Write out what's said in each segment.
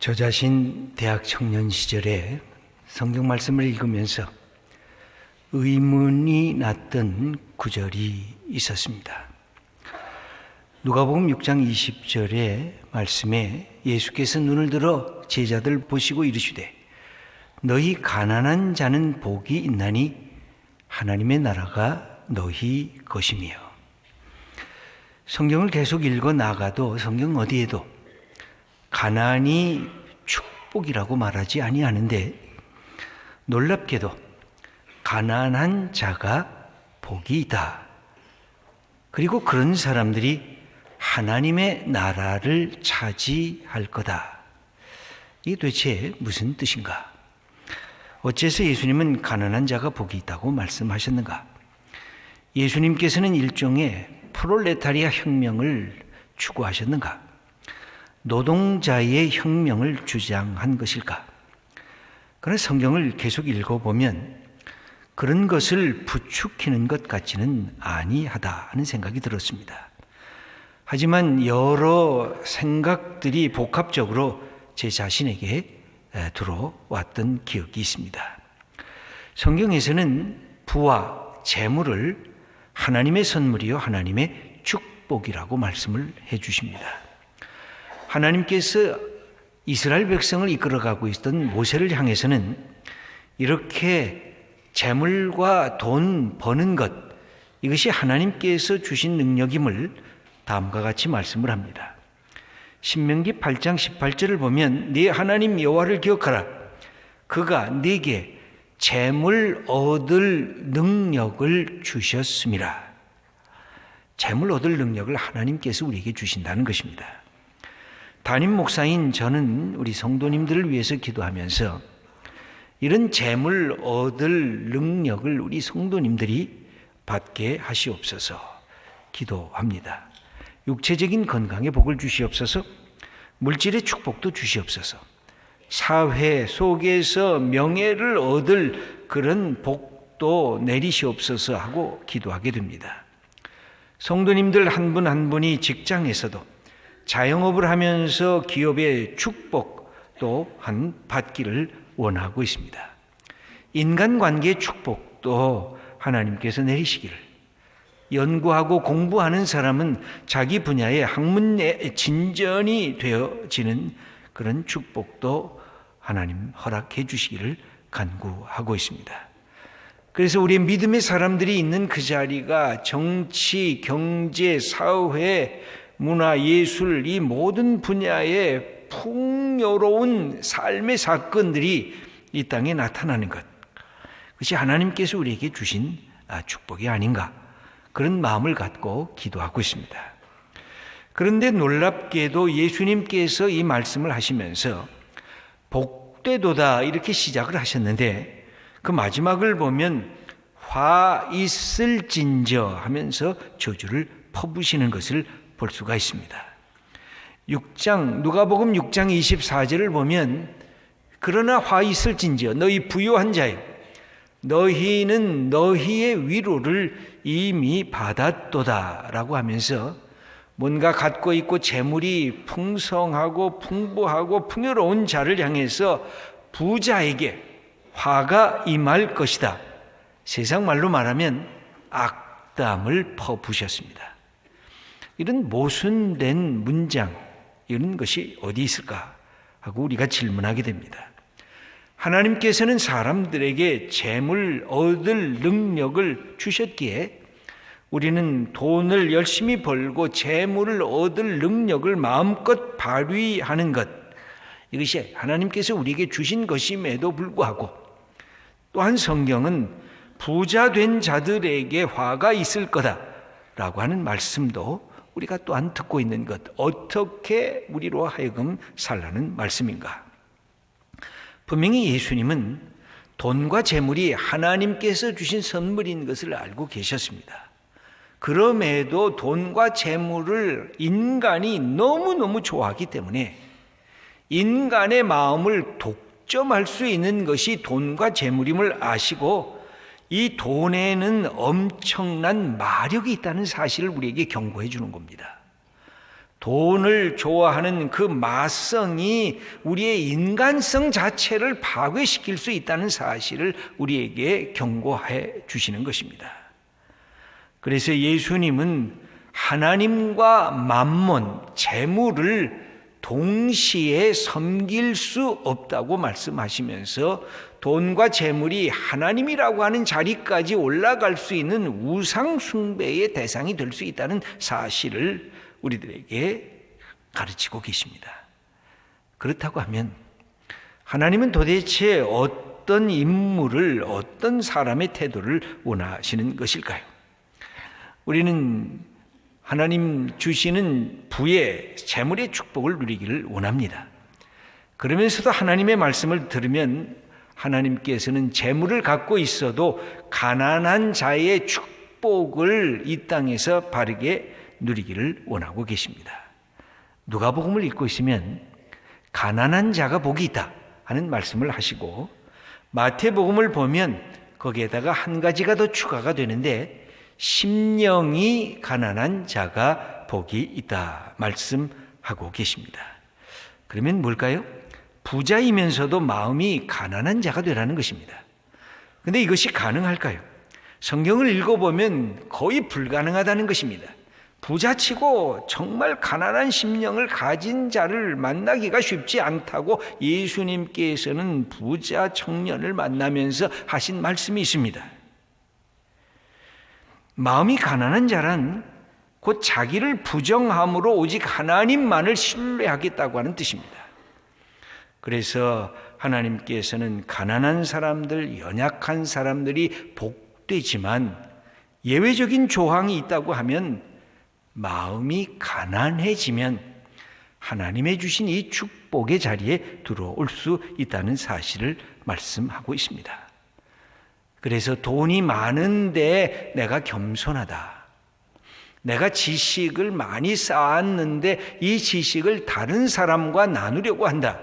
저 자신 대학 청년 시절에 성경 말씀을 읽으면서 의문이 났던 구절이 있었습니다. 누가복음 6장 20절의 말씀에 예수께서 눈을 들어 제자들 보시고 이르시되 너희 가난한 자는 복이 있나니 하나님의 나라가 너희 것이며. 성경을 계속 읽어 나가도 성경 어디에도 가난이 축복이라고 말하지 아니하는데 놀랍게도 가난한 자가 복이 있다. 그리고 그런 사람들이 하나님의 나라를 차지할 거다. 이게 도대체 무슨 뜻인가? 어째서 예수님은 가난한 자가 복이 있다고 말씀하셨는가? 예수님께서는 일종의 프롤레타리아 혁명을 추구하셨는가? 노동자의 혁명을 주장한 것일까? 그러나 성경을 계속 읽어보면 그런 것을 부추기는 것 같지는 아니하다 하는 생각이 들었습니다. 하지만 여러 생각들이 복합적으로 제 자신에게 들어왔던 기억이 있습니다. 성경에서는 부와 재물을 하나님의 선물이요 하나님의 축복이라고 말씀을 해주십니다. 하나님께서 이스라엘 백성을 이끌어가고 있던 모세를 향해서는 이렇게 재물과 돈 버는 것, 이것이 하나님께서 주신 능력임을 다음과 같이 말씀을 합니다. 신명기 8장 18절을 보면 네 하나님 여호와를 기억하라. 그가 네게 재물 얻을 능력을 주셨음이라. 재물 얻을 능력을 하나님께서 우리에게 주신다는 것입니다. 담임 목사인 저는 우리 성도님들을 위해서 기도하면서 이런 재물 얻을 능력을 우리 성도님들이 받게 하시옵소서 기도합니다. 육체적인 건강에 복을 주시옵소서, 물질의 축복도 주시옵소서, 사회 속에서 명예를 얻을 그런 복도 내리시옵소서 하고 기도하게 됩니다. 성도님들 한 분 한 분이 직장에서도 자영업을 하면서 기업의 축복 또한 받기를 원하고 있습니다. 인간관계의 축복도 하나님께서 내리시기를, 연구하고 공부하는 사람은 자기 분야의 학문의 진전이 되어지는 그런 축복도 하나님 허락해 주시기를 간구하고 있습니다. 그래서 우리의 믿음의 사람들이 있는 그 자리가 정치, 경제, 사회, 문화, 예술 이 모든 분야의 풍요로운 삶의 사건들이 이 땅에 나타나는 것, 그것이 하나님께서 우리에게 주신 축복이 아닌가, 그런 마음을 갖고 기도하고 있습니다. 그런데 놀랍게도 예수님께서 이 말씀을 하시면서 복되도다 이렇게 시작을 하셨는데 그 마지막을 보면 화 있을진저 하면서 저주를 퍼부시는 것을 볼 수가 있습니다. 누가복음 6장 24절을 보면 그러나 화 있을진저 너희 부요한 자여 너희는 너희의 위로를 이미 받았도다 라고 하면서 뭔가 갖고 있고 재물이 풍성하고 풍부하고 풍요로운 자를 향해서 부자에게 화가 임할 것이다. 세상 말로 말하면 악담을 퍼부으셨습니다. 이런 모순된 문장, 이런 것이 어디 있을까 하고 우리가 질문하게 됩니다. 하나님께서는 사람들에게 재물 얻을 능력을 주셨기에 우리는 돈을 열심히 벌고 재물을 얻을 능력을 마음껏 발휘하는 것, 이것이 하나님께서 우리에게 주신 것임에도 불구하고 또한 성경은 부자 된 자들에게 화가 있을 거다라고 하는 말씀도 우리가 또한 듣고 있는 것, 어떻게 우리로 하여금 살라는 말씀인가? 분명히 예수님은 돈과 재물이 하나님께서 주신 선물인 것을 알고 계셨습니다. 그럼에도 돈과 재물을 인간이 너무너무 좋아하기 때문에 인간의 마음을 독점할 수 있는 것이 돈과 재물임을 아시고 이 돈에는 엄청난 마력이 있다는 사실을 우리에게 경고해 주는 겁니다. 돈을 좋아하는 그 마성이 우리의 인간성 자체를 파괴시킬 수 있다는 사실을 우리에게 경고해 주시는 것입니다. 그래서 예수님은 하나님과 만몬, 재물을 동시에 섬길 수 없다고 말씀하시면서 돈과 재물이 하나님이라고 하는 자리까지 올라갈 수 있는 우상 숭배의 대상이 될 수 있다는 사실을 우리들에게 가르치고 계십니다. 그렇다고 하면 하나님은 도대체 어떤 인물을, 어떤 사람의 태도를 원하시는 것일까요? 우리는 하나님 주시는 부의 재물의 축복을 누리기를 원합니다. 그러면서도 하나님의 말씀을 들으면 하나님께서는 재물을 갖고 있어도 가난한 자의 축복을 이 땅에서 바르게 누리기를 원하고 계십니다. 누가복음을 읽고 있으면 가난한 자가 복이 있다 하는 말씀을 하시고, 마태복음을 보면 거기에다가 한 가지가 더 추가가 되는데 심령이 가난한 자가 복이 있다 말씀하고 계십니다. 그러면 뭘까요? 부자이면서도 마음이 가난한 자가 되라는 것입니다. 그런데 이것이 가능할까요? 성경을 읽어보면 거의 불가능하다는 것입니다. 부자치고 정말 가난한 심령을 가진 자를 만나기가 쉽지 않다고 예수님께서는 부자 청년을 만나면서 하신 말씀이 있습니다. 마음이 가난한 자란 곧 자기를 부정함으로 오직 하나님만을 신뢰하겠다고 하는 뜻입니다. 그래서 하나님께서는 가난한 사람들, 연약한 사람들이 복되지만 예외적인 조항이 있다고 하면 마음이 가난해지면 하나님의 주신 이 축복의 자리에 들어올 수 있다는 사실을 말씀하고 있습니다. 그래서 돈이 많은데 내가 겸손하다, 내가 지식을 많이 쌓았는데 이 지식을 다른 사람과 나누려고 한다,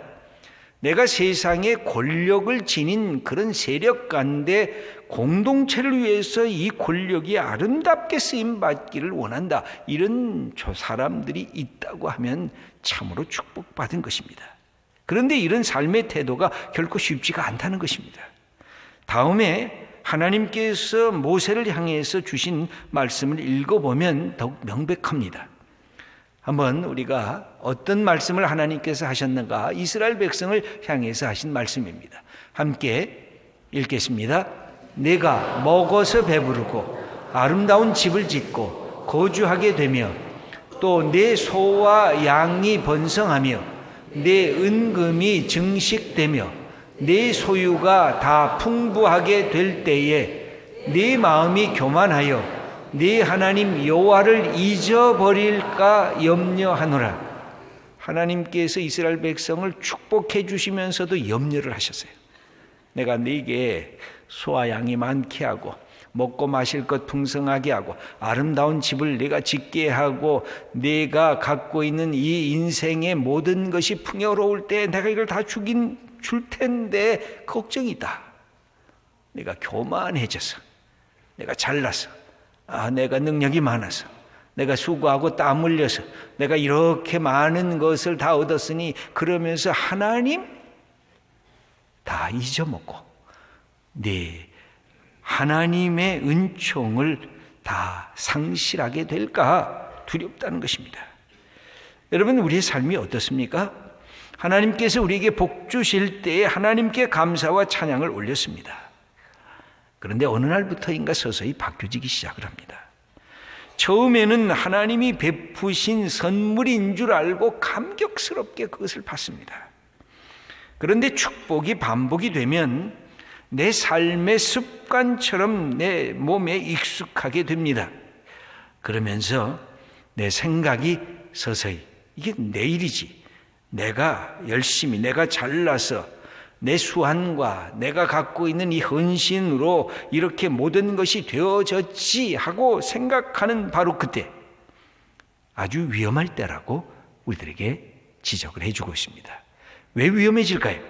내가 세상에 권력을 지닌 그런 세력 가운데 공동체를 위해서 이 권력이 아름답게 쓰임받기를 원한다, 이런 사람들이 있다고 하면 참으로 축복받은 것입니다. 그런데 이런 삶의 태도가 결코 쉽지가 않다는 것입니다. 다음에 하나님께서 모세를 향해서 주신 말씀을 읽어보면 더욱 명백합니다. 한번 우리가 어떤 말씀을 하나님께서 하셨는가, 이스라엘 백성을 향해서 하신 말씀입니다. 함께 읽겠습니다. 내가 먹어서 배부르고 아름다운 집을 짓고 거주하게 되며 또 내 소와 양이 번성하며 내 은금이 증식되며 내 소유가 다 풍부하게 될 때에 네 마음이 교만하여 네 하나님 여호와를 잊어버릴까 염려하노라. 하나님께서 이스라엘 백성을 축복해 주시면서도 염려를 하셨어요. 내가 네게 소와 양이 많게 하고 먹고 마실 것 풍성하게 하고 아름다운 집을 내가 짓게 하고 네가 갖고 있는 이 인생의 모든 것이 풍요로울 때 내가 이걸 다 줄 텐데 걱정이다. 내가 교만해져서, 내가 잘나서, 내가 능력이 많아서, 내가 수고하고 땀 흘려서 내가 이렇게 많은 것을 다 얻었으니 그러면서 하나님 다 잊어먹고 네 하나님의 은총을 다 상실하게 될까 두렵다는 것입니다. 여러분, 우리의 삶이 어떻습니까? 하나님께서 우리에게 복 주실 때에 하나님께 감사와 찬양을 올렸습니다. 그런데 어느 날부터인가 서서히 바뀌어지기 시작을 합니다. 처음에는 하나님이 베푸신 선물인 줄 알고 감격스럽게 그것을 받습니다. 그런데 축복이 반복이 되면 내 삶의 습관처럼 내 몸에 익숙하게 됩니다. 그러면서 내 생각이 서서히 이게 내 일이지, 내가 열심히, 내가 잘나서 내 수완과 내가 갖고 있는 이 헌신으로 이렇게 모든 것이 되어졌지 하고 생각하는 바로 그때, 아주 위험할 때라고 우리들에게 지적을 해주고 있습니다. 왜 위험해질까요?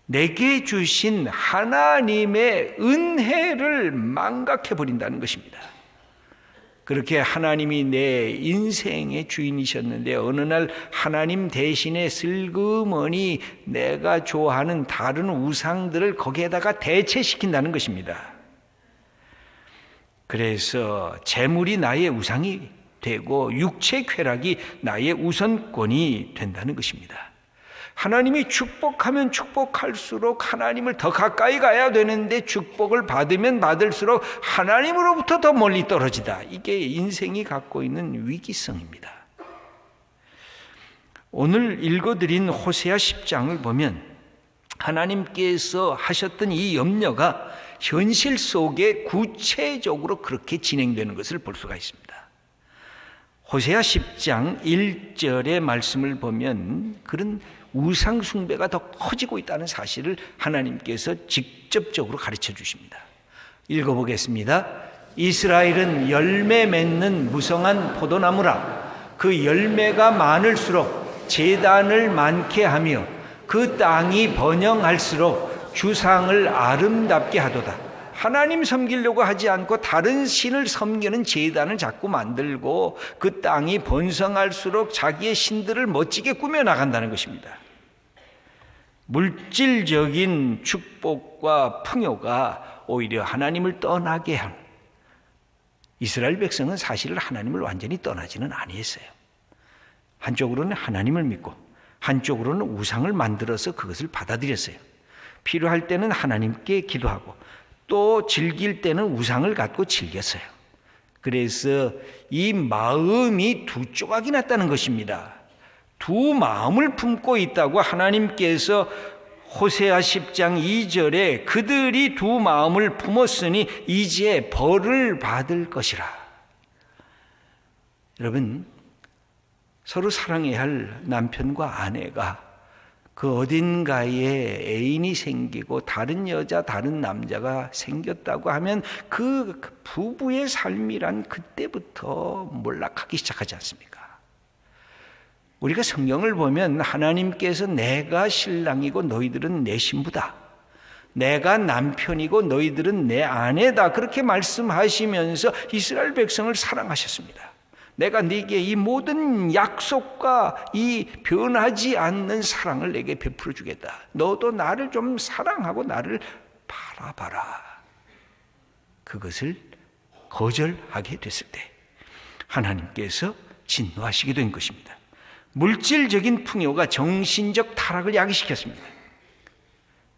내게 주신 하나님의 은혜를 망각해버린다는 것입니다. 그렇게 하나님이 내 인생의 주인이셨는데 어느 날 하나님 대신에 슬그머니 내가 좋아하는 다른 우상들을 거기에다가 대체시킨다는 것입니다. 그래서 재물이 나의 우상이 되고 육체 쾌락이 나의 우선권이 된다는 것입니다. 하나님이 축복하면 축복할수록 하나님을 더 가까이 가야 되는데 축복을 받으면 받을수록 하나님으로부터 더 멀리 떨어지다. 이게 인생이 갖고 있는 위기성입니다. 오늘 읽어드린 호세아 10장을 보면 하나님께서 하셨던 이 염려가 현실 속에 구체적으로 그렇게 진행되는 것을 볼 수가 있습니다. 호세아 10장 1절의 말씀을 보면 그런 우상 숭배가 더 커지고 있다는 사실을 하나님께서 직접적으로 가르쳐 주십니다. 읽어보겠습니다. 이스라엘은 열매 맺는 무성한 포도나무라. 그 열매가 많을수록 제단을 많게 하며 그 땅이 번영할수록 주상을 아름답게 하도다. 하나님 섬기려고 하지 않고 다른 신을 섬기는 제단을 자꾸 만들고 그 땅이 번성할수록 자기의 신들을 멋지게 꾸며나간다는 것입니다. 물질적인 축복과 풍요가 오히려 하나님을 떠나게 한 이스라엘 백성은 사실 하나님을 완전히 떠나지는 아니했어요. 한쪽으로는 하나님을 믿고 한쪽으로는 우상을 만들어서 그것을 받아들였어요. 필요할 때는 하나님께 기도하고 또 즐길 때는 우상을 갖고 즐겼어요. 그래서 이 마음이 두 조각이 났다는 것입니다. 두 마음을 품고 있다고 하나님께서 호세아 10장 2절에 그들이 두 마음을 품었으니 이제 벌을 받을 것이라. 여러분, 서로 사랑해야 할 남편과 아내가 그 어딘가에 애인이 생기고 다른 여자, 다른 남자가 생겼다고 하면 그 부부의 삶이란 그때부터 몰락하기 시작하지 않습니까? 우리가 성경을 보면 하나님께서 내가 신랑이고 너희들은 내 신부다. 내가 남편이고 너희들은 내 아내다. 그렇게 말씀하시면서 이스라엘 백성을 사랑하셨습니다. 내가 네게 이 모든 약속과 이 변하지 않는 사랑을 내게 베풀어 주겠다. 너도 나를 좀 사랑하고 나를 바라봐라. 그것을 거절하게 됐을 때 하나님께서 진노하시게 된 것입니다. 물질적인 풍요가 정신적 타락을 야기시켰습니다.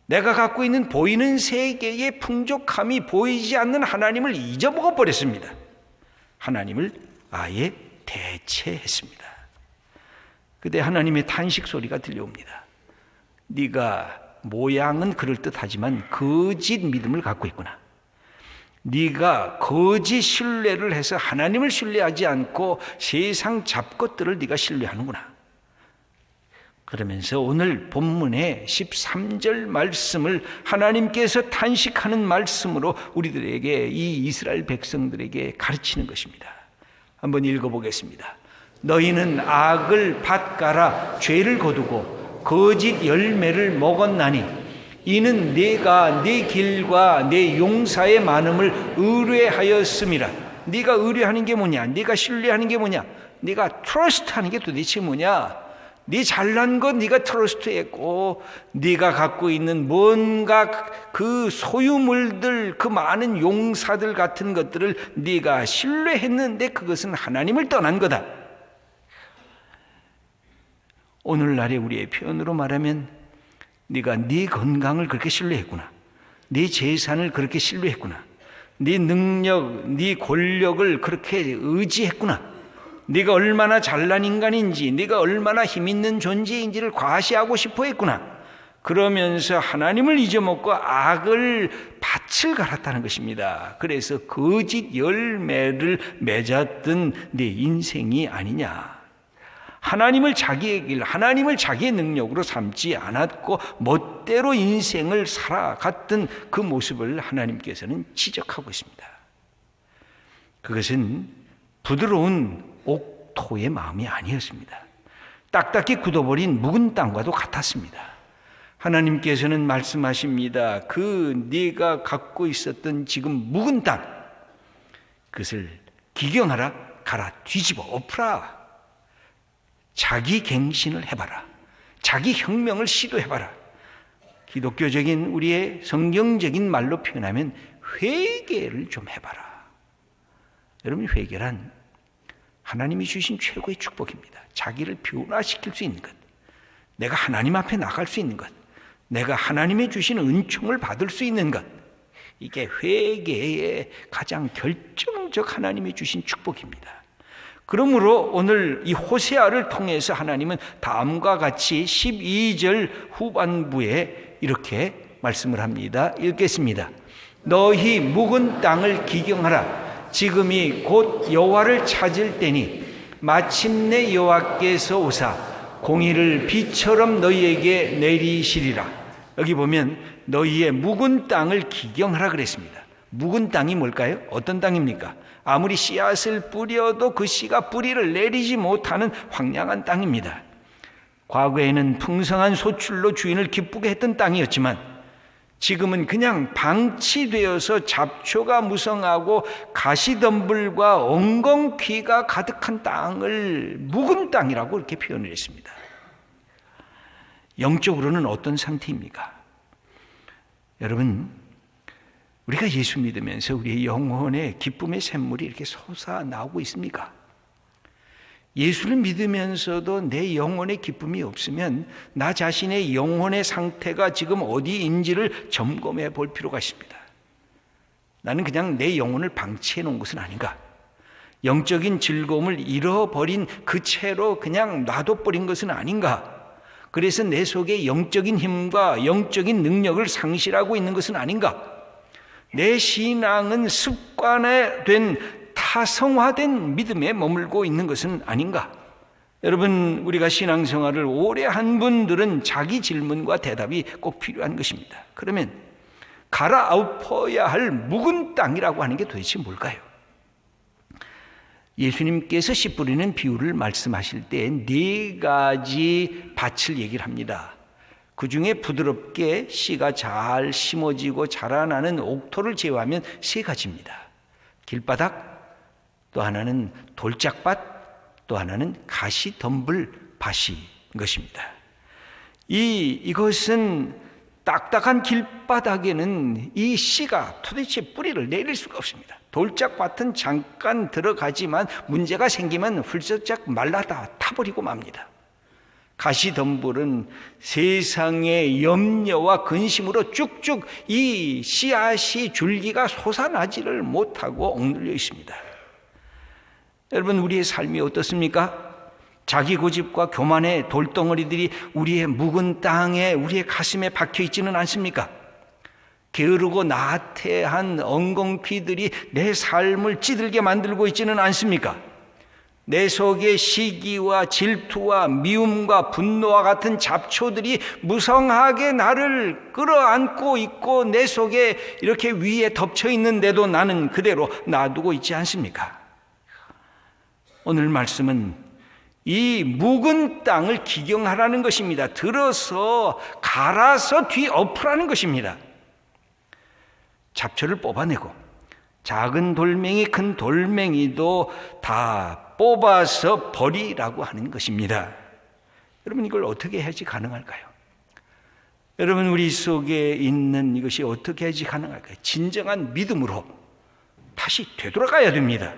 내가 갖고 있는 보이는 세계의 풍족함이 보이지 않는 하나님을 잊어먹어 버렸습니다. 하나님을 아예 대체했습니다. 그때 하나님의 탄식 소리가 들려옵니다. 네가 모양은 그럴듯하지만 거짓 믿음을 갖고 있구나. 네가 거짓 신뢰를 해서 하나님을 신뢰하지 않고 세상 잡것들을 네가 신뢰하는구나. 그러면서 오늘 본문의 13절 말씀을 하나님께서 탄식하는 말씀으로 우리들에게 이 이스라엘 백성들에게 가르치는 것입니다. 한번 읽어보겠습니다. 너희는 악을 밭가라 죄를 거두고 거짓 열매를 먹었나니 이는 네가 네 길과 네 용사의 많음을 의뢰하였음이라. 네가 의뢰하는 게 뭐냐? 네가 신뢰하는 게 뭐냐? 네가 트러스트하는 게 도대체 뭐냐? 네 잘난 것 네가 트러스트했고 네가 갖고 있는 뭔가 그 소유물들, 그 많은 용사들 같은 것들을 네가 신뢰했는데 그것은 하나님을 떠난 거다. 오늘날의 우리의 표현으로 말하면 네가 네 건강을 그렇게 신뢰했구나. 네 재산을 그렇게 신뢰했구나. 네 능력, 네 권력을 그렇게 의지했구나. 네가 얼마나 잘난 인간인지, 네가 얼마나 힘있는 존재인지를 과시하고 싶어 했구나. 그러면서 하나님을 잊어먹고 악을 밭을 갈았다는 것입니다. 그래서 거짓 열매를 맺었던 네 인생이 아니냐. 하나님을 자기의 길, 하나님을 자기의 능력으로 삼지 않았고 멋대로 인생을 살아갔던 그 모습을 하나님께서는 지적하고 있습니다. 그것은 부드러운 옥토의 마음이 아니었습니다. 딱딱히 굳어버린 묵은 땅과도 같았습니다. 하나님께서는 말씀하십니다. 네가 갖고 있었던 지금 묵은 땅, 그것을 기경하라, 가라, 뒤집어 엎으라. 자기 갱신을 해봐라. 자기 혁명을 시도해봐라. 기독교적인 우리의 성경적인 말로 표현하면 회개를 좀 해봐라. 여러분, 회개란 하나님이 주신 최고의 축복입니다. 자기를 변화시킬 수 있는 것, 내가 하나님 앞에 나갈 수 있는 것, 내가 하나님의 주신 은총을 받을 수 있는 것, 이게 회개의 가장 결정적 하나님이 주신 축복입니다. 그러므로 오늘 이 호세아를 통해서 하나님은 다음과 같이 12절 후반부에 이렇게 말씀을 합니다. 읽겠습니다. 너희 묵은 땅을 기경하라. 지금이 곧 여호와를 찾을 때니 마침내 여호와께서 오사 공의를 비처럼 너희에게 내리시리라. 여기 보면 너희의 묵은 땅을 기경하라 그랬습니다. 묵은 땅이 뭘까요? 어떤 땅입니까? 아무리 씨앗을 뿌려도 그 씨가 뿌리를 내리지 못하는 황량한 땅입니다. 과거에는 풍성한 소출로 주인을 기쁘게 했던 땅이었지만 지금은 그냥 방치되어서 잡초가 무성하고 가시덤불과 엉겅퀴가 가득한 땅을 묵은 땅이라고 이렇게 표현을 했습니다. 영적으로는 어떤 상태입니까? 여러분, 우리가 예수 믿으면서 우리의 영혼의 기쁨의 샘물이 이렇게 솟아나오고 있습니까? 예수를 믿으면서도 내 영혼의 기쁨이 없으면 나 자신의 영혼의 상태가 지금 어디인지를 점검해 볼 필요가 있습니다. 나는 그냥 내 영혼을 방치해 놓은 것은 아닌가? 영적인 즐거움을 잃어버린 그 채로 그냥 놔둬버린 것은 아닌가? 그래서 내 속에 영적인 힘과 영적인 능력을 상실하고 있는 것은 아닌가? 내 신앙은 습관화된 타성화된 믿음에 머물고 있는 것은 아닌가? 여러분, 우리가 신앙생활을 오래 한 분들은 자기 질문과 대답이 꼭 필요한 것입니다. 그러면 갈아엎어야 할 묵은 땅이라고 하는 게 도대체 뭘까요? 예수님께서 씨 뿌리는 비유를 말씀하실 때 4가지 밭을 얘기를 합니다. 그 중에 부드럽게 씨가 잘 심어지고 자라나는 옥토를 제외하면 3가지입니다. 길바닥, 또 하나는 돌짝밭, 또 하나는 가시덤불 밭인 것입니다. 이것은 딱딱한 길바닥에는 이 씨가 도대체 뿌리를 내릴 수가 없습니다. 돌짝밭은 잠깐 들어가지만 문제가 생기면 훌쩍 말라다 타버리고 맙니다. 가시덤불은 세상의 염려와 근심으로 쭉쭉 이 씨앗이 줄기가 솟아나지를 못하고 억눌려 있습니다. 여러분, 우리의 삶이 어떻습니까? 자기 고집과 교만의 돌덩어리들이 우리의 묵은 땅에, 우리의 가슴에 박혀 있지는 않습니까? 게으르고 나태한 엉겅퀴들이 내 삶을 찌들게 만들고 있지는 않습니까? 내 속에 시기와 질투와 미움과 분노와 같은 잡초들이 무성하게 나를 끌어안고 있고 내 속에 이렇게 위에 덮쳐 있는데도 나는 그대로 놔두고 있지 않습니까? 오늘 말씀은 이 묵은 땅을 기경하라는 것입니다. 들어서 갈아서 뒤엎으라는 것입니다. 잡초를 뽑아내고 작은 돌멩이, 큰 돌멩이도 다 뽑아서 버리라고 하는 것입니다. 여러분, 이걸 어떻게 해야지 가능할까요? 여러분, 우리 속에 있는 이것이 어떻게 해야지 가능할까요? 진정한 믿음으로 다시 되돌아가야 됩니다.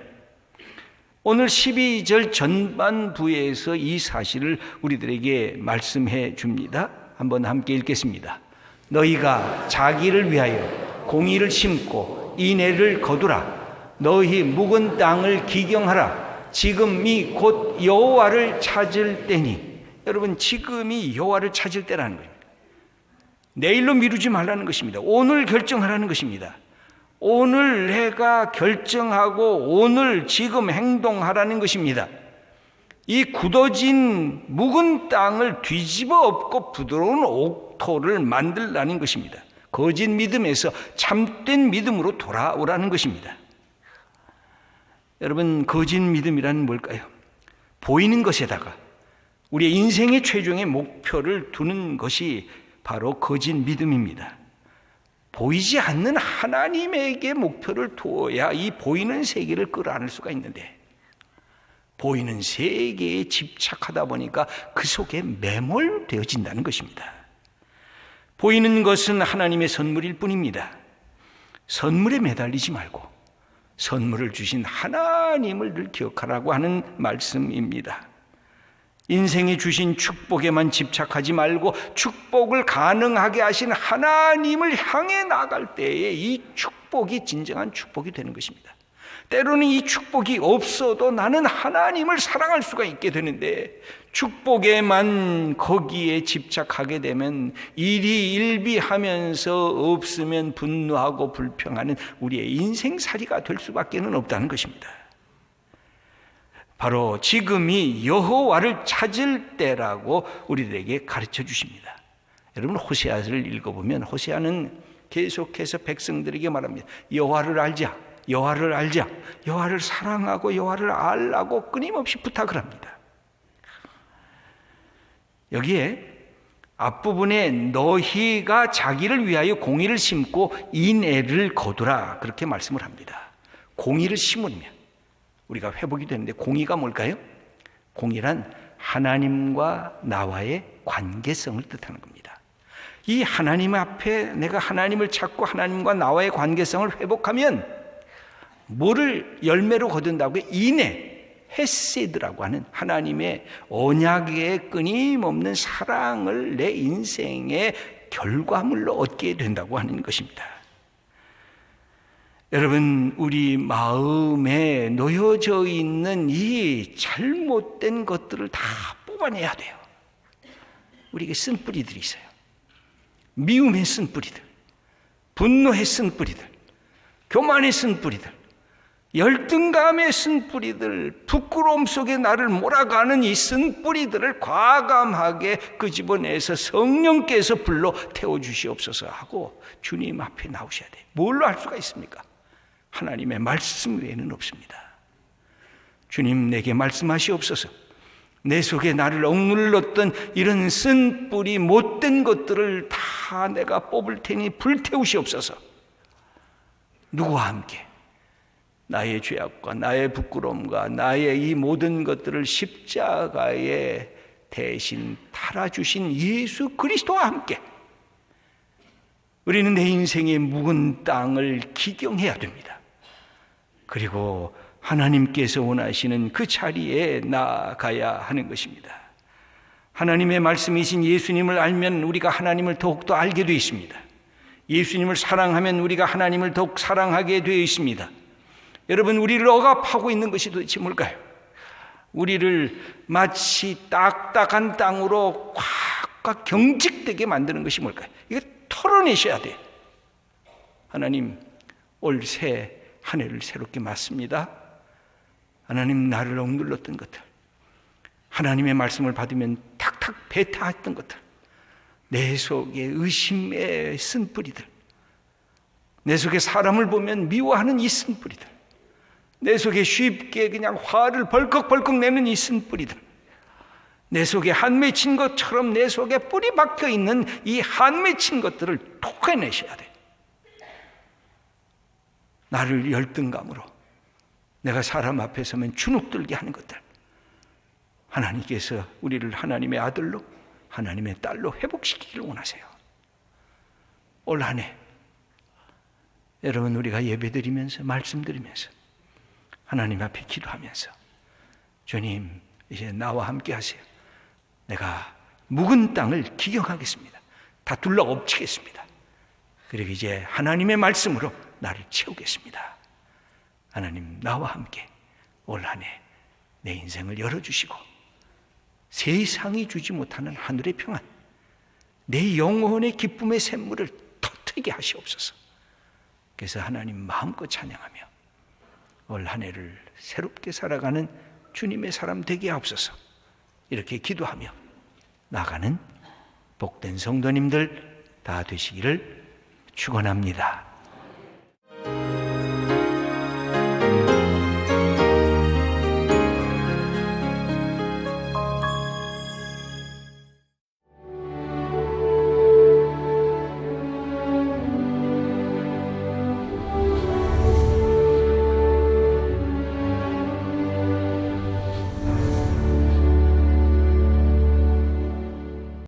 오늘 12절 전반부에서 이 사실을 우리들에게 말씀해 줍니다. 한번 함께 읽겠습니다. 너희가 자기를 위하여 공의를 심고 인애를 거두라. 너희 묵은 땅을 기경하라. 지금이 곧 여호와를 찾을 때니. 여러분, 지금이 여호와를 찾을 때라는 겁니다. 내일로 미루지 말라는 것입니다. 오늘 결정하라는 것입니다. 오늘 내가 결정하고 오늘 지금 행동하라는 것입니다. 이 굳어진 묵은 땅을 뒤집어 엎고 부드러운 옥토를 만들라는 것입니다. 거짓 믿음에서 참된 믿음으로 돌아오라는 것입니다. 여러분, 거짓 믿음이란 뭘까요? 보이는 것에다가 우리의 인생의 최종의 목표를 두는 것이 바로 거짓 믿음입니다. 보이지 않는 하나님에게 목표를 두어야 이 보이는 세계를 끌어안을 수가 있는데, 보이는 세계에 집착하다 보니까 그 속에 매몰되어진다는 것입니다. 보이는 것은 하나님의 선물일 뿐입니다. 선물에 매달리지 말고 선물을 주신 하나님을 늘 기억하라고 하는 말씀입니다. 인생에 주신 축복에만 집착하지 말고 축복을 가능하게 하신 하나님을 향해 나갈 때에 이 축복이 진정한 축복이 되는 것입니다. 때로는 이 축복이 없어도 나는 하나님을 사랑할 수가 있게 되는데, 축복에만 거기에 집착하게 되면 일희일비하면서 없으면 분노하고 불평하는 우리의 인생살이가 될 수밖에 없다는 것입니다. 바로 지금이 여호와를 찾을 때라고 우리들에게 가르쳐 주십니다. 여러분, 호세아를 읽어보면 호세아는 계속해서 백성들에게 말합니다. 여호와를 알자, 여호와를 알자, 여호와를 사랑하고 여호와를 알라고 끊임없이 부탁을 합니다. 여기에 앞부분에 너희가 자기를 위하여 공의를 심고 인애를 거두라, 그렇게 말씀을 합니다. 공의를 심으면 우리가 회복이 되는데, 공의가 뭘까요? 공의란 하나님과 나와의 관계성을 뜻하는 겁니다. 이 하나님 앞에 내가 하나님을 찾고 하나님과 나와의 관계성을 회복하면 뭐를 열매로 거둔다고요? 인애, 헤세드라고 하는 하나님의 언약의 끊임없는 사랑을 내 인생의 결과물로 얻게 된다고 하는 것입니다. 여러분, 우리 마음에 놓여져 있는 이 잘못된 것들을 다 뽑아내야 돼요. 우리에게 쓴 뿌리들이 있어요. 미움에 쓴 뿌리들, 분노에 쓴 뿌리들, 교만에 쓴 뿌리들, 열등감에 쓴 뿌리들, 부끄러움 속에 나를 몰아가는 이 쓴 뿌리들을 과감하게 끄집어내서 성령께서 불러 태워주시옵소서 하고 주님 앞에 나오셔야 돼요. 뭘로 할 수가 있습니까? 하나님의 말씀 외에는 없습니다. 주님, 내게 말씀하시옵소서. 내 속에 나를 억눌렀던 이런 쓴 뿌리, 못된 것들을 다 내가 뽑을 테니 불태우시옵소서. 누구와 함께? 나의 죄악과 나의 부끄러움과 나의 이 모든 것들을 십자가에 대신 달아주신 예수 그리스도와 함께 우리는 내 인생의 묵은 땅을 기경해야 됩니다. 그리고 하나님께서 원하시는 그 자리에 나아가야 하는 것입니다. 하나님의 말씀이신 예수님을 알면 우리가 하나님을 더욱더 알게 되어 있습니다. 예수님을 사랑하면 우리가 하나님을 더욱 사랑하게 되어 있습니다. 여러분, 우리를 억압하고 있는 것이 도대체 뭘까요? 우리를 마치 딱딱한 땅으로 꽉꽉 경직되게 만드는 것이 뭘까요? 이거 털어내셔야 돼요. 하나님, 올 새 한 해를 새롭게 맞습니다. 하나님, 나를 억눌렀던 것들, 하나님의 말씀을 받으면 탁탁 배타했던 것들, 내 속에 의심의 쓴뿌리들, 내 속에 사람을 보면 미워하는 이 쓴뿌리들, 내 속에 쉽게 그냥 화를 벌컥벌컥 내는 이 쓴뿌리들, 내 속에 한 맺힌 것처럼 내 속에 뿌리 박혀 있는 이 한 맺힌 것들을 토해내셔야 돼. 나를 열등감으로 내가 사람 앞에 서면 주눅들게 하는 것들, 하나님께서 우리를 하나님의 아들로, 하나님의 딸로 회복시키기를 원하세요. 올 한 해 여러분, 우리가 예배드리면서 말씀드리면서 하나님 앞에 기도하면서, 주님, 이제 나와 함께 하세요. 내가 묵은 땅을 기경하겠습니다. 다 둘러 엎치겠습니다. 그리고 이제 하나님의 말씀으로 나를 채우겠습니다. 하나님, 나와 함께 올 한 해 내 인생을 열어주시고 세상이 주지 못하는 하늘의 평안, 내 영혼의 기쁨의 샘물을 터뜨리게 하시옵소서. 그래서 하나님 마음껏 찬양하며 올 한 해를 새롭게 살아가는 주님의 사람 되게 하옵소서. 이렇게 기도하며 나가는 복된 성도님들 다 되시기를 축원합니다.